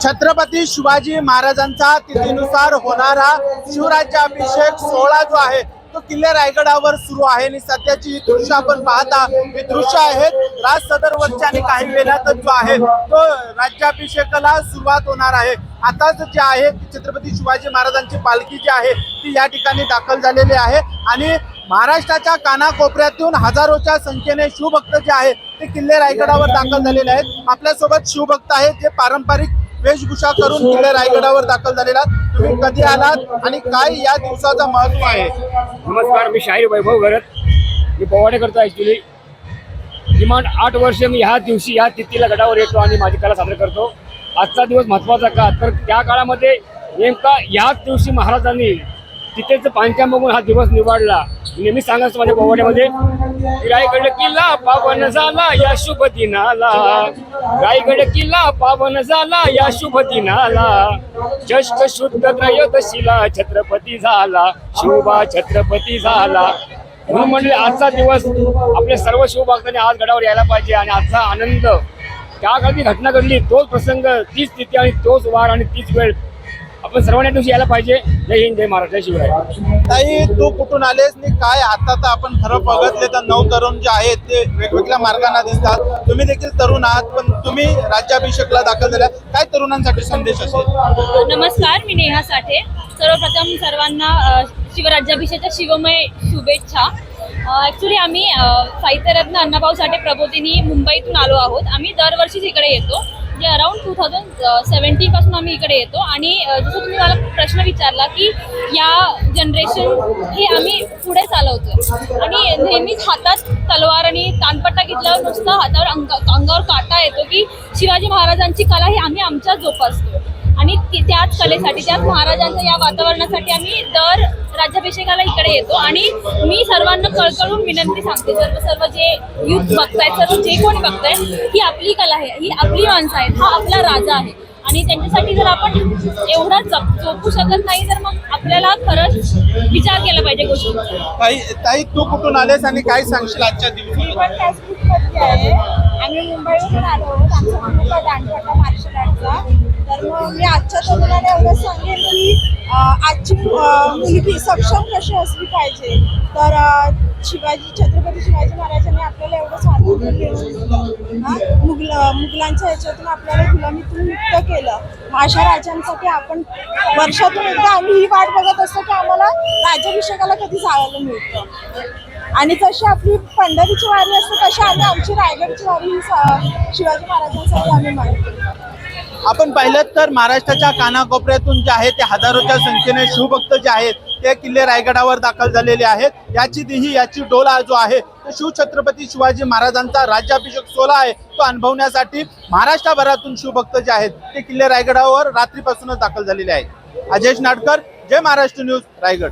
छत्रपती शिवाजी महाराजांचा तिथीनुसार होणारा शिवराज्याभिषेक सोहळा जो आहे तो किल्ले रायगडावर सुरू आहे आणि सध्याची ही दृश्य आपण पाहता ही दृश्य आहेत राज सदरवरच्या आणि काही वेळातच जो आहे तो राज्याभिषेकाला सुरुवात होणार आहे। आताच जे आहे छत्रपती शिवाजी महाराजांची पालखी जी आहे ती या ठिकाणी दाखल झालेली आहे आणि महाराष्ट्राच्या कानाकोपऱ्यातून हजारोच्या संख्येने शिवभक्त जे आहेत ते किल्ले रायगडावर दाखल झालेले आहेत। आपल्यासोबत शिवभक्त आहेत जे पारंपरिक वेशभूषा करून किल्ले रायगडावर दाखल झालेला। तुम्ही कधी आलात आणि काय या दिवसाचा महत्व आहे? नमस्कार, मी शाहीर वैभव घरत, मी पोवाडे करतो। ॲक्च्युली किमान 8 वर्ष मी ह्या दिवशी ह्या तिथीला गडावर येतो आणि माझी कला सादर करतो। आजचा दिवस महत्त्वाचा का तर त्या काळामध्ये नेमका ह्याच दिवशी महाराजांनी तिथेच पांचाम बघून हा दिवस निवडला। नेहमी सांगायचं माझ्या पोवाड्यामध्ये, रायगड किल्ला पावन झाला या शुभ दिनाला, रायगड किल्ला पावन झाला या शुभ दिनाला, ज्येष्ठ शुद्ध त्रयोदशीला छत्रपती झाला, शिवबा छत्रपती झाला। म्हणून म्हणजे आजचा दिवस आपले सर्व शिवभक्तांनी आज गडावर यायला पाहिजे आणि आजचा आनंद त्या काळी घटना घडली तोच प्रसंग, तीच तिथी आणि तोच वार आणि तीच वेळ आपण सर्वांनी दिवशी यायला पाहिजे। जय हिंद, जय महाराष्ट्र, शिवराय। ताई, तू कुठून आलेस आणि काय? आता तर आपण खरं बघितले तर 9 तरुण जे आहेत ते वेगवेगळ्या मार्गाने दिसतात, तुम्ही देखील तरुण आहात पण तुम्ही राज्याभिषेकला दाखल झाला, काय तरुणांसाठी संदेश असेल? नमस्कार, मी नेहा साठे। सर्वप्रथम सर्वांना शिवराज्याभिषेकाच्या शिवमय शुभेच्छा। ॲक्च्युली आम्ही साहित्यरत्न अण्णाभाऊ साठे प्रबोधिनी मुंबईतून आलो आहोत। आम्ही दरवर्षीच इकडे येतो, जे अराउंड 2017 पासून आम्ही इकडे येतो आणि जसं तुम्ही मला प्रश्न विचारला की या जनरेशन हे आम्ही पुढे चालवतो आणि नेहमीच हातात तलवार आणि तानपट्टा घेतल्यावर नुसतं हातावर अंगावर काटा येतो की शिवाजी महाराजांची कला ही आम्ही आमच्या जोपासतो आणि त्याच कलेसाठी, त्याच महाराजांच्या या वातावरणासाठी आम्ही दर राज्याभिषेकाला इकडे येतो। आणि मी सर्वांना कळकळून विनंती सांगते, सर्व जे युथ बघतायत, सर्व जे कोणी बघताय, ही आपली कला आहे, ही आपली माणसं आहेत, हा आपला राजा आहे आणि त्यांच्यासाठी जर आपण एवढा जोपू शकत नाही तर मग आपल्याला खरंच विचार केला पाहिजे गोष्टींचा। ताई, तू कुठून आलेस आणि काय सांगशील आजच्या दिवशी? आहे आम्ही मुंबईवरून आलो आहोत, आमचा मुलगा दांडपट्टा मार्शल आर्टचा। तर मग मी आजच्या तरुणाला एवढं सांगेन की आजची मुलगी सक्षम कशी असली पाहिजे। तर छत्रपती शिवाजी महाराजांनी आपल्याला एवढं स्वातंत्र्य मिळवून दिलं, मुघलांच्या ह्याच्यातून आपल्याला गुलामीतून मुक्त केलं। अशा राजांसाठी आपण वर्षातून एकदा आम्ही ही वाट बघत असतो की आम्हाला राज्याभिषेकाला कधी जायला मिळतं आणि जशी आपली पंढरीची वारी असते तशी आम्ही आमची रायगडची वारी ही शिवाजी महाराजांसाठी आम्ही मानतो। आपण पाहिलं तर महाराष्ट्राच्या कानाकोपऱ्यातून जे आहे ते हजारोच्या संख्येने शिवभक्त जे आहेत ते किल्ले रायगडावर दाखल झालेले आहेत। याची डोला जो आहे तो शिवछत्रपती शिवाजी महाराजांचा राज्याभिषेक सोहळा आहे तो अनुभवण्यासाठी महाराष्ट्रभरातून शिवभक्त जे आहेत ते किल्ले रायगडावर रात्रीपासूनच दाखल झालेले आहेत। अजय नाटकर, जय महाराष्ट्र न्यूज, रायगड।